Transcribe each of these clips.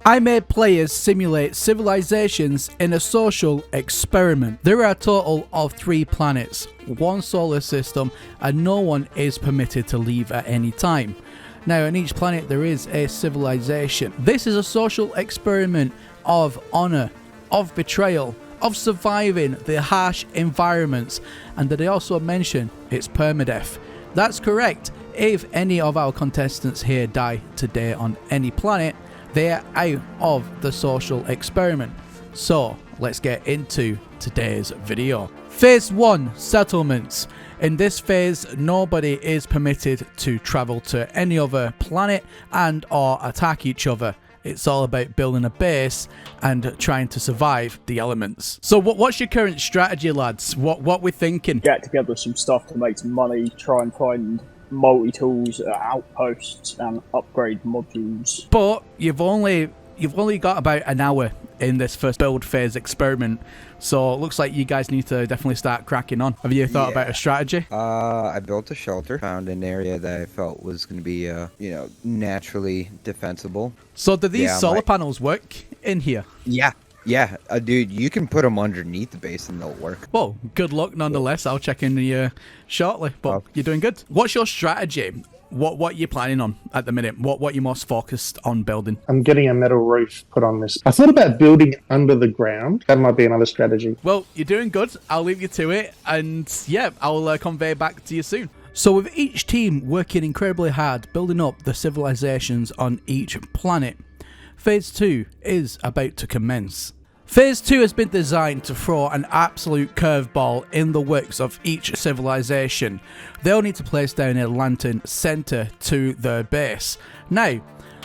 I made players simulate civilizations in a social experiment. There are a total of 3 planets, 1 solar system, and no one is permitted to leave at any time. Now, on each planet there is a civilization. This is a social experiment of honor, of betrayal, of surviving the harsh environments, and did I also mention it's permadeath? That's correct. If any of our contestants here die today on any planet, they are out of the social experiment. So let's get into today's video. Phase 1, settlements. In this phase, nobody is permitted to travel to any other planet and or attack each other. It's all about building a base and trying to survive the elements. So what's your current strategy, lads? What we're thinking? Get together some stuff to make some money, try and find multi-tools at outposts and upgrade modules. But you've only got about an hour in this first build phase experiment, so it looks like you guys need to definitely start cracking on. Have you thought about a strategy? I built a shelter, found an area that I felt was going to be naturally defensible. So do these solar panels work in here? Yeah, dude, you can put them underneath the base and they'll work. Well, good luck nonetheless. I'll check in you shortly, but you're doing good. What's your strategy? What are you planning on at the minute? What you're most focused on building? I'm getting a metal roof put on this. I thought about building under the ground. That might be another strategy. Well, you're doing good. I'll leave you to it, and yeah, I'll convey back to you soon. So with each team working incredibly hard, building up the civilizations on each planet, Phase 2 is about to commence. Phase 2 has been designed to throw an absolute curveball in the works of each civilization. They'll need to place down a lantern centre to their base. Now,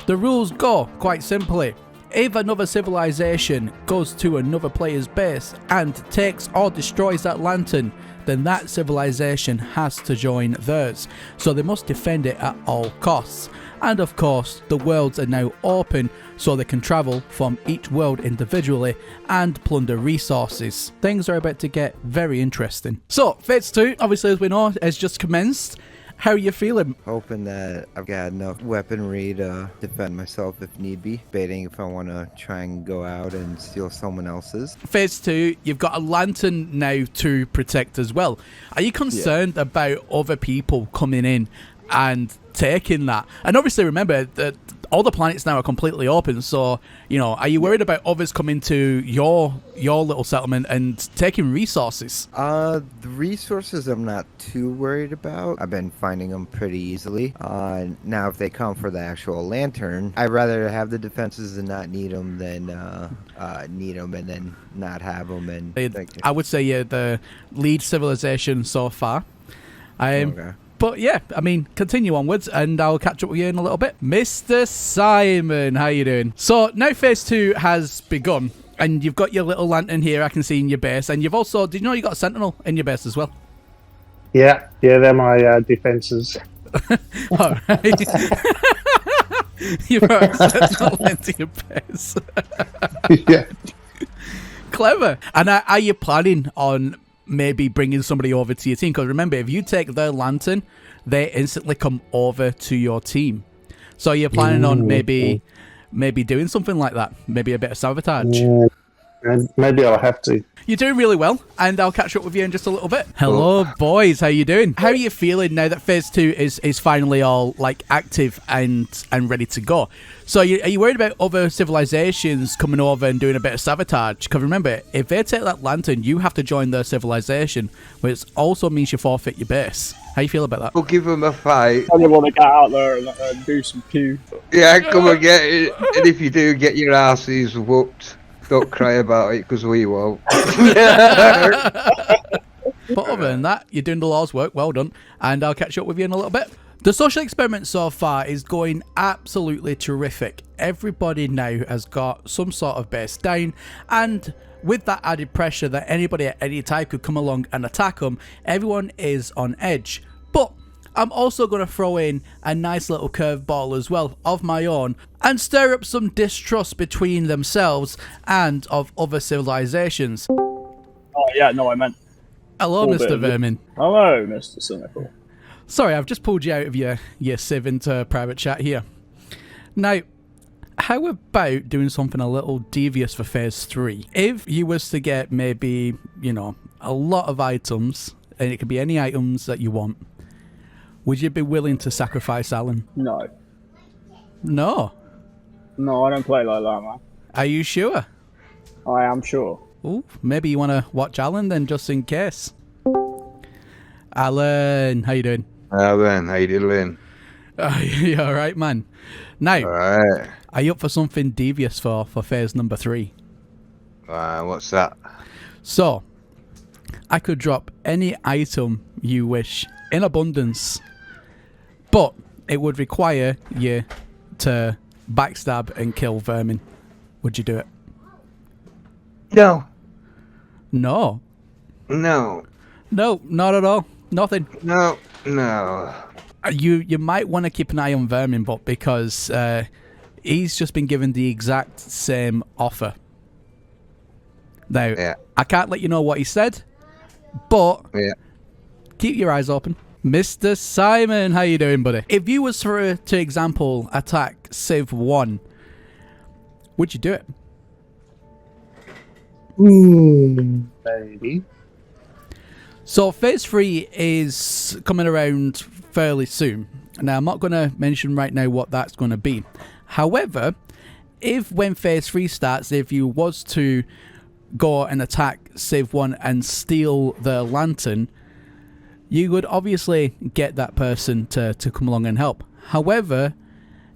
the rules go quite simply. If another civilization goes to another player's base and takes or destroys that lantern, then that civilization has to join theirs. So they must defend it at all costs. And of course, the worlds are now open so they can travel from each world individually and plunder resources. Things are about to get very interesting. So, Phase 2, obviously as we know, has just commenced. How are you feeling? Hoping that I've got enough weaponry to defend myself if need be. Debating if I want to try and go out and steal someone else's. Phase 2, you've got a lantern now to protect as well. Are you concerned about other people coming in and taking that? And obviously remember that all the planets now are completely open, so are you worried about others coming to your little settlement and taking resources? The resources I'm not too worried about. I've been finding them pretty easily. Now if they come for the actual lantern, I'd rather have the defenses and not need them than need them and then not have them. And I would say you're the lead civilization so far. Okay. But yeah, I mean, continue onwards and I'll catch up with you in a little bit. Mr. Simon, how you doing? So now Phase 2 has begun and you've got your little lantern here I can see in your base, and you've also, did you know you got a sentinel in your base as well? Yeah, they're my defenses. Alright. You brought a sentinel into your base. Yeah. Clever. And are you planning on maybe bringing somebody over to your team? Because remember, if you take their lantern, they instantly come over to your team. So you're planning on maybe doing something like that, maybe a bit of sabotage. Maybe I'll have to. You're doing really well, and I'll catch up with you in just a little bit. Hello, boys. How you doing? How are you feeling now that Phase 2 is finally all like active and ready to go? So are you worried about other civilizations coming over and doing a bit of sabotage? Because remember, if they take that lantern, you have to join their civilization, which also means you forfeit your base. How you feel about that? We'll give them a fight. I want to get out there and do some pew. Yeah, come and get it. And if you do, get your asses whooped. Don't cry about it, because we won't. But other than that, you're doing the Lord's work. Well done. And I'll catch up with you in a little bit. The social experiment so far is going absolutely terrific. Everybody now has got some sort of base down, and with that added pressure that anybody at any time could come along and attack them, everyone is on edge. But I'm also going to throw in a nice little curveball as well of my own and stir up some distrust between themselves and of other civilizations. Oh yeah, no, I meant. Hello, Mr. Vermin. Hello, Mr. Cynical. Sorry, I've just pulled you out of your Civ into private chat here. Now, How about doing something a little devious for phase 3? If you was to get maybe, a lot of items, and it could be any items that you want, would you be willing to sacrifice Alan? No. No. No, I don't play like that, man. Are you sure? I am sure. Ooh, maybe you want to watch Alan then, just in case. Alan, how you doing? Alan, how you doing? You all right, man? Now, Alright. are you up for something devious for phase number 3? What's that? So, I could drop any item you wish in abundance, but it would require you to backstab and kill vermin. Would you do it? No. No. No. No, not at all. Nothing. No. No. You might want to keep an eye on vermin, but because he's just been given the exact same offer. Now, Yeah. I can't let you know what he said, but Yeah. keep your eyes open. Mr. Simon, how you doing, buddy? If you was to example, attack Civ 1, would you do it? Maybe. So phase 3 is coming around fairly soon. Now, I'm not going to mention right now what that's going to be. However, if when phase 3 starts, if you was to go and attack Civ 1 and steal the lantern, you would obviously get that person to come along and help. However,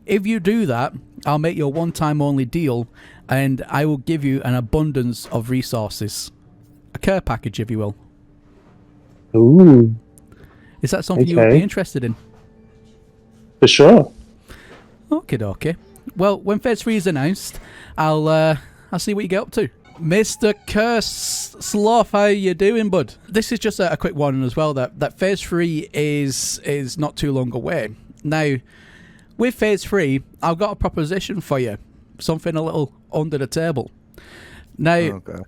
if you do that, I'll make you a one-time only deal, and I will give you an abundance of resources. A care package, if you will. Ooh, Is that something you would Okay. be interested in? for sure. Okay, okay. Well, when phase 3 is announced, I'll see what you get up to. Mr. Curse Sloth, how you doing, bud? This is just a quick one as well. That phase 3 is not too long away. Now, with phase 3, I've got a proposition for you. Something a little under the table. Now, Okay.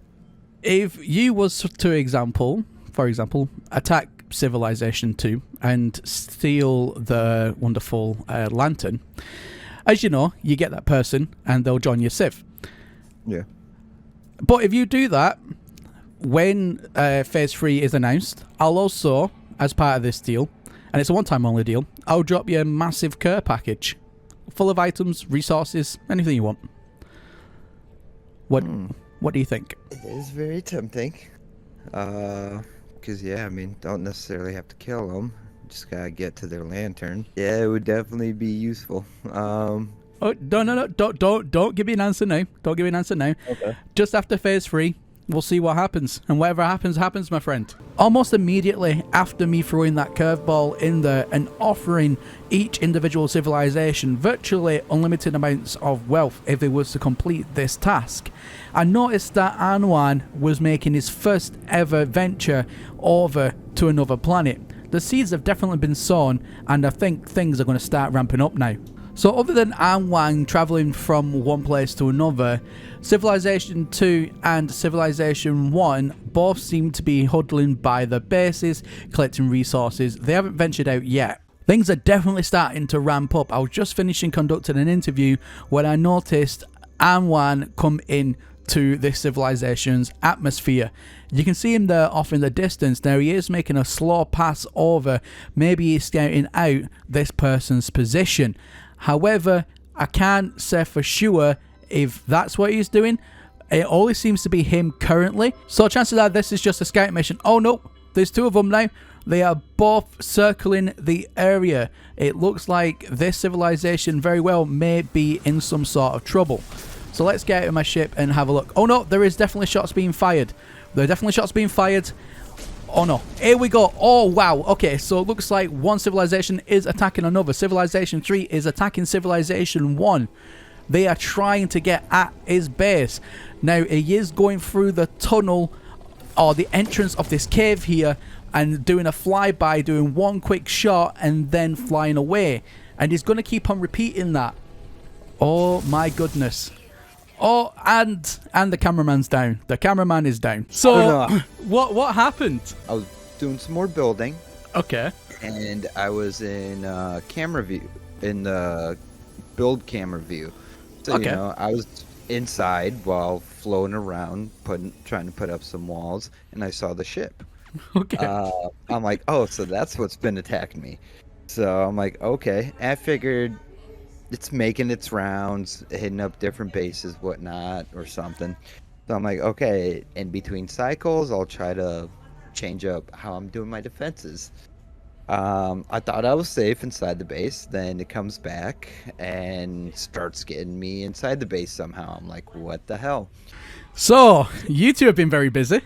if you was to for example, attack Civilization 2 and steal the wonderful lantern, as you know, you get that person and they'll join your Civ. Yeah. But if you do that, when phase 3 is announced, I'll also, as part of this deal, and it's a one-time only deal, I'll drop you a massive care package full of items, resources, anything you want. What do you think? It is very tempting. Because, yeah, I mean, don't necessarily have to kill them. Just gotta get to their lantern. Yeah, it would definitely be useful. Oh, no, don't give me an answer now. Don't give me an answer now. Okay. Just after phase 3, we'll see what happens. And whatever happens, happens, my friend. Almost immediately after me throwing that curveball in there and offering each individual civilization virtually unlimited amounts of wealth if they was to complete this task, I noticed that Anwan was making his first ever venture over to another planet. The seeds have definitely been sown, and I think things are going to start ramping up now. So other than Anwang travelling from one place to another, Civilization 2 and Civilization 1 both seem to be huddling by their bases, collecting resources. They haven't ventured out yet. Things are definitely starting to ramp up. I was just finishing conducting an interview when I noticed Anwan come in to this civilization's atmosphere. You can see him there off in the distance. Now he is making a slow pass over. Maybe he's scouting out this person's position. However, I can't say for sure if that's what he's doing. It always seems to be him currently. So chances are this is just a scout mission. Oh no, there's two of them now. They are both circling the area. It looks like this civilization very well may be in some sort of trouble. So let's get out of my ship and have a look. Oh no, there is definitely shots being fired. There are definitely shots being fired. Oh no, here we go. Oh wow, okay, so it looks like one civilization is attacking another. Civilization 3 is attacking Civilization 1. They are trying to get at his base. Now, he is going through the tunnel or the entrance of this cave here and doing a flyby, doing one quick shot and then flying away. And he's going to keep on repeating that. Oh my goodness. Oh, and the cameraman's down. The cameraman is down. So, Oh, no. what happened? I was doing some more building, Okay. and I was in camera view, in the build camera view, So, Okay. I was inside while floating around, trying to put up some walls, and I saw the ship. Okay. I'm like, oh, so that's what's been attacking me. So I'm like, okay. And I figured it's making its rounds, hitting up different bases, whatnot, or something. So I'm like, okay, in between cycles, I'll try to change up how I'm doing my defenses. I thought I was safe inside the base. Then it comes back and starts getting me inside the base somehow. I'm like, what the hell? So, you two have been very busy.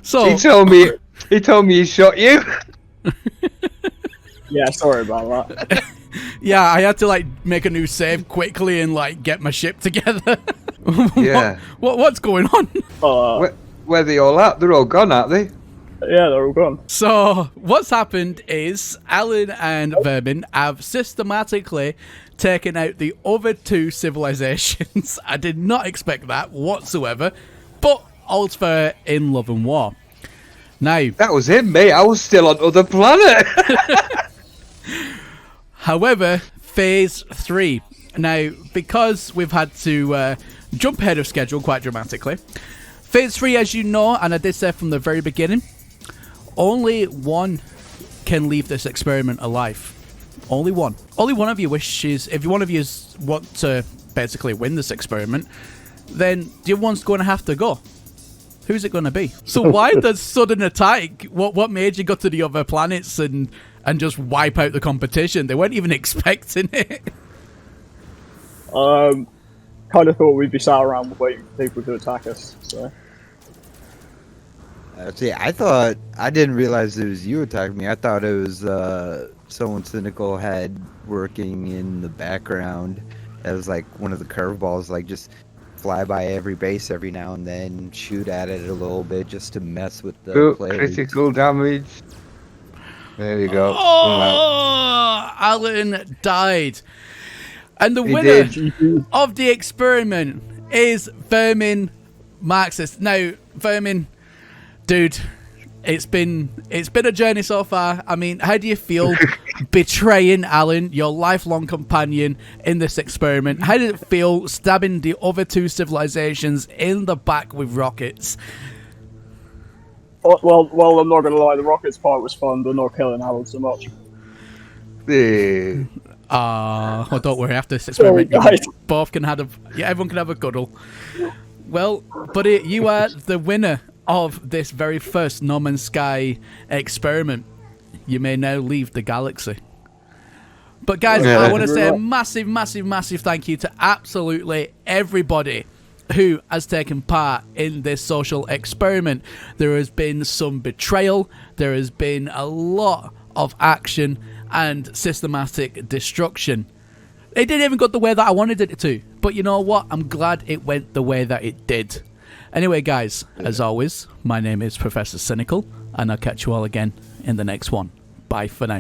So, He told me he shot you. Yeah, sorry about that. yeah, I had to like make a new save quickly and like get my ship together. Yeah. What's going on? Where they all at? They're all gone, aren't they? Yeah, they're all gone. So, what's happened is Alan and Vermin have systematically taken out the other two civilizations. I did not expect that whatsoever, but all's fair in love and war. Now, That was him, mate. I was still on other planet. however, phase 3. Now, because we've had to jump ahead of schedule quite dramatically, phase 3, as you know, and I did say from the very beginning, only one can leave this experiment alive. Only one. Only one of you wishes, if one of you want to basically win this experiment, then the other one's going to have to go. Who's it going to be? So why the sudden attack? What made you go to the other planets and just wipe out the competition? They weren't even expecting it. Kind of thought we'd be sat around waiting for people to attack us. So See, I didn't realize it was you attacking me. I thought it was someone cynical had working in the background. It was like one of the curveballs, like just fly by every base every now and then, shoot at it a little bit just to mess with the players. Critical damage. There you go. Oh, Alan died. And the He winner did. of the experiment is Vermin Marxist. Now, Vermin, dude, it's been a journey so far. I mean, how do you feel betraying Alan, your lifelong companion, in this experiment? How did it feel stabbing the other two civilizations in the back with rockets? well, I'm not gonna lie. The rockets part was fun, but not killing Alan so much. Yeah. Well, don't worry. After this experiment, Sorry, guys. both can have everyone can have a cuddle. Well, buddy, you are the winner of this very first No Man's Sky experiment. You may now leave the galaxy. But guys, Yeah. I want to say a massive, massive, massive thank you to absolutely everybody who has taken part in this social experiment. There has been some betrayal. There has been a lot of action and systematic destruction. It didn't even go the way that I wanted it to. But you know what? I'm glad it went the way that it did. Anyway, guys, as always, my name is Professor Cynical, and I'll catch you all again in the next one. Bye for now.